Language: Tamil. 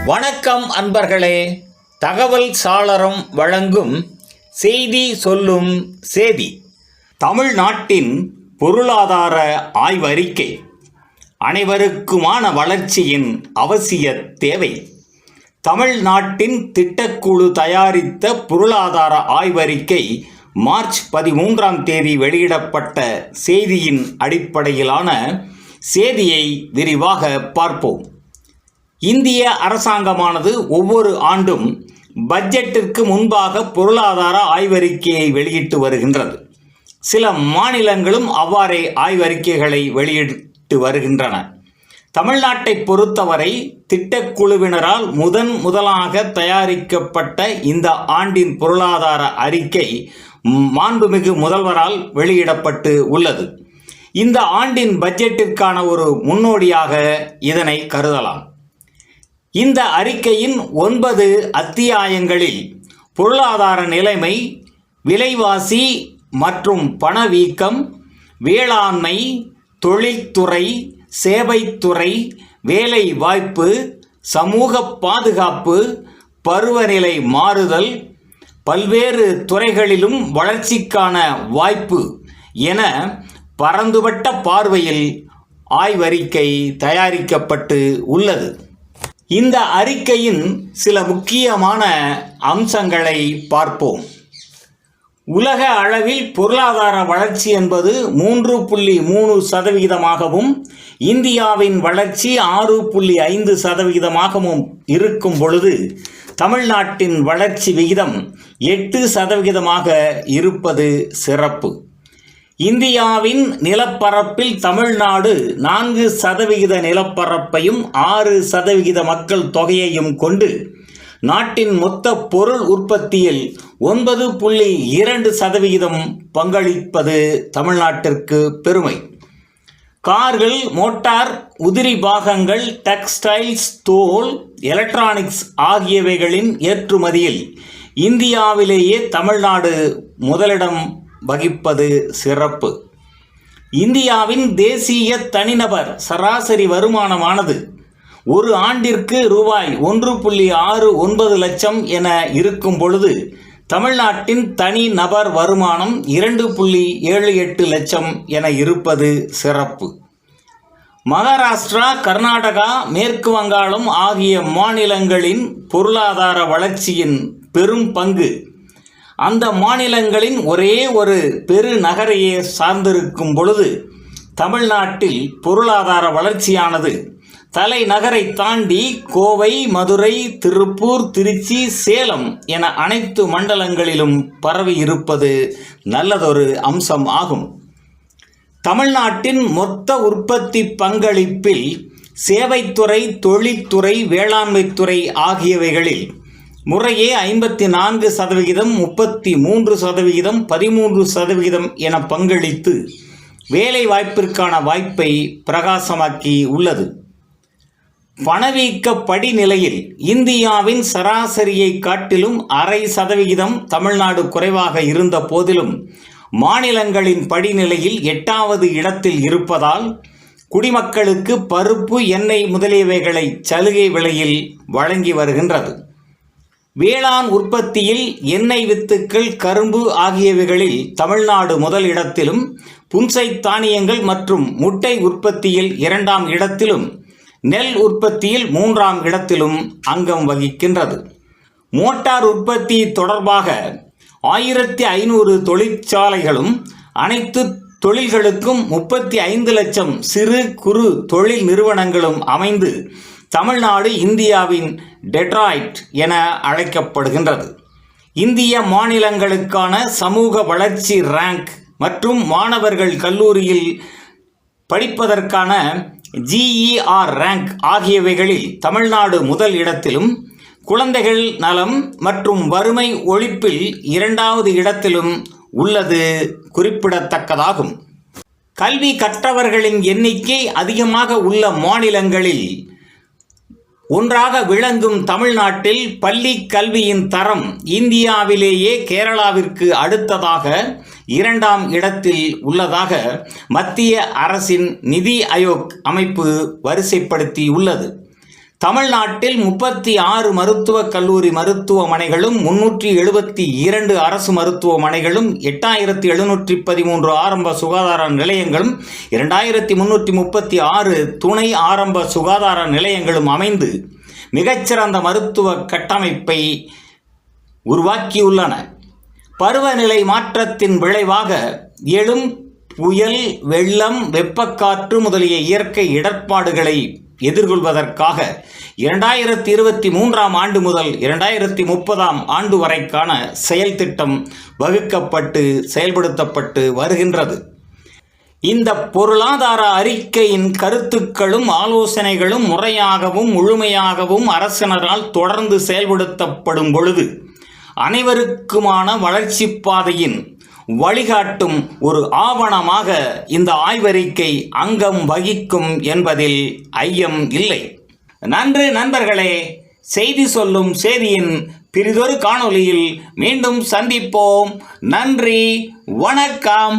வணக்கம் அன்பர்களே. தகவல் சாளரம் வழங்கும் செய்தி சொல்லும் சேதி. தமிழ்நாட்டின் பொருளாதார ஆய்வறிக்கை அனைவருக்குமான வளர்ச்சியின் அவசிய தேவை. தமிழ்நாட்டின் திட்டக்குழு தயாரித்த பொருளாதார ஆய்வறிக்கை மார்ச் 13 வெளியிடப்பட்ட செய்தியின் அடிப்படையிலான செய்தியை விரிவாக பார்ப்போம். இந்திய அரசாங்கமானது ஒவ்வொரு ஆண்டும் பட்ஜெட்டிற்கு முன்பாக பொருளாதார ஆய்வறிக்கையை வெளியிட்டு வருகின்றது. சில மாநிலங்களும் அவ்வாறே ஆய்வறிக்கைகளை வெளியிட்டு வருகின்றன. தமிழ்நாட்டை பொறுத்தவரை திட்டக்குழுவினரால் முதலாக தயாரிக்கப்பட்ட இந்த ஆண்டின் பொருளாதார அறிக்கை மாண்புமிகு முதல்வரால் வெளியிடப்பட்டு உள்ளது. இந்த ஆண்டின் பட்ஜெட்டிற்கான ஒரு முன்னோடியாக இதனை கருதலாம். இந்த அறிக்கையின் 9 அத்தியாயங்களில் பொருளாதார நிலைமை, விலைவாசி மற்றும் பணவீக்கம், வேளாண்மை, தொழில்துறை, சேவைத்துறை, வேலை வாய்ப்பு, சமூக பாதுகாப்பு, பருவநிலை மாறுதல், பல்வேறு துறைகளிலும் வளர்ச்சிக்கான வாய்ப்பு என பரந்துபட்ட பார்வையில் ஆய்வறிக்கை தயாரிக்கப்பட்டு உள்ளது. இந்த அறிக்கையின் சில முக்கியமான அம்சங்களை பார்ப்போம். உலக அளவில் பொருளாதார வளர்ச்சி என்பது 3.3% இந்தியாவின் வளர்ச்சி 6.5% இருக்கும் பொழுது தமிழ்நாட்டின் வளர்ச்சி விகிதம் 8% இருப்பது சிறப்பு. இந்தியாவின் நிலப்பரப்பில் தமிழ்நாடு 4% நிலப்பரப்பையும் 6% மக்கள் தொகையையும் கொண்டு நாட்டின் மொத்த பொருள் உற்பத்தியில் 9.2% பங்களிப்பது தமிழ்நாட்டிற்கு பெருமை. கார்கள், மோட்டார், உதிரி பாகங்கள், டெக்ஸ்டைல்ஸ், தோல், எலக்ட்ரானிக்ஸ் ஆகியவைகளின் ஏற்றுமதியில் இந்தியாவிலேயே தமிழ்நாடு முதலிடம் வகிப்பது சிறப்பு. இந்தியாவின் தேசிய தனிநபர் சராசரி வருமானமானது ஒரு ஆண்டிற்கு ரூபாய் 1.69 லட்சம் என இருக்கும் பொழுது தமிழ்நாட்டின் தனி நபர் வருமானம் 2.78 லட்சம் என இருப்பது சிறப்பு. மகாராஷ்டிரா, கர்நாடகா, மேற்கு வங்காளம் ஆகிய மாநிலங்களின் பொருளாதார வளர்ச்சியின் பெரும் பங்கு அந்த மாநிலங்களின் ஒரே ஒரு பெருநகரையே சார்ந்திருக்கும் பொழுது தமிழ்நாட்டில் பொருளாதார வளர்ச்சியானது தலைநகரை தாண்டி கோவை, மதுரை, திருப்பூர், திருச்சி, சேலம் என அனைத்து மண்டலங்களிலும் பரவி இருப்பது நல்லதொரு அம்சம் ஆகும். தமிழ்நாட்டின் மொத்த உற்பத்தி பங்களிப்பில் சேவைத்துறை, தொழில்துறை, வேளாண்மைத்துறை ஆகியவைகளில் முறையே 54%, 33%, 13% என பங்களித்து வேலை வாய்ப்பிற்கான வாய்ப்பை பிரகாசமாக்கி உள்ளது. பணவீக்க படிநிலையில் இந்தியாவின் சராசரியை காட்டிலும் 0.5% தமிழ்நாடு குறைவாக இருந்த போதிலும் மாநிலங்களின் படிநிலையில் 8வது இடத்தில் இருப்பதால் குடிமக்களுக்கு பருப்பு, எண்ணெய் முதலியவைகளை சலுகை விலையில் வழங்கி வருகின்றது. வேளாண் உற்பத்தியில் எண்ணெய் வித்துக்கள், கரும்பு ஆகியவைகளில் தமிழ்நாடு முதல் இடத்திலும், புன்சை தானியங்கள் மற்றும் முட்டை உற்பத்தியில் 2ஆம் இடத்திலும், நெல் உற்பத்தியில் 3ஆம் இடத்திலும் அங்கம் வகிக்கின்றது. மோட்டார் உற்பத்தி தொடர்பாக 1500 தொழிற்சாலைகளும் அனைத்து தொழில்களுக்கும் 35 லட்சம் சிறு குறு தொழில் நிறுவனங்களும் அமைந்து தமிழ்நாடு இந்தியாவின் டெட்ராய்ட் என அழைக்கப்படுகின்றது. இந்திய மாநிலங்களுக்கான சமூக வளர்ச்சி ரேங்க் மற்றும் மாணவர்கள் கல்லூரியில் படிப்பதற்கான GER ரேங்க் ஆகியவைகளில் தமிழ்நாடு முதல் இடத்திலும், குழந்தைகள் நலம் மற்றும் வறுமை ஒழிப்பில் 2வது இடத்திலும் உள்ளது குறிப்பிடத்தக்கதாகும். கல்வி கற்றவர்களின் எண்ணிக்கை அதிகமாக உள்ள மாநிலங்களில் ஒன்றாக விளங்கும் தமிழ்நாட்டில் பள்ளி கல்வியின் தரம் இந்தியாவிலேயே கேரளாவிற்கு அடுத்ததாக 2ஆம் இடத்தில் உள்ளதாக மத்திய அரசின் நிதி ஆயோக் அமைப்பு வரிசைப்படுத்தி உள்ளது. தமிழ்நாட்டில் 36 மருத்துவக் கல்லூரி மருத்துவமனைகளும் 372 அரசு மருத்துவமனைகளும் 8713 ஆரம்ப சுகாதார நிலையங்களும் 2336 துணை ஆரம்ப சுகாதார நிலையங்களும் அமைந்து மிகச்சிறந்த மருத்துவ கட்டமைப்பை உருவாக்கியுள்ளன. பருவநிலை மாற்றத்தின் விளைவாக எழும் புயல், வெள்ளம், வெப்பக்காற்று முதலிய இயற்கை இடர்பாடுகளை எதிர்கொள்வதற்காக 2023ஆம் ஆண்டு முதல் 2030ஆம் ஆண்டு வரைக்கான செயல் திட்டம் வகுக்கப்பட்டு செயல்படுத்தப்பட்டு வருகின்றது. இந்த பொருளாதார அறிக்கையின் கருத்துக்களும் ஆலோசனைகளும் முறையாகவும் முழுமையாகவும் அரசினரால் தொடர்ந்து செயல்படுத்தப்படும் பொழுது அனைவருக்குமான வளர்ச்சி பாதையின் வழிகாட்டும் ஒரு ஆவணமாக இந்த ஆய்வறிக்கை அங்கம் வகிக்கும் என்பதில் ஐயம் இல்லை. நன்று நண்பர்களே, செய்தி சொல்லும் செய்தியின் பிறிதொரு காணொளியில் மீண்டும் சந்திப்போம். நன்றி, வணக்கம்.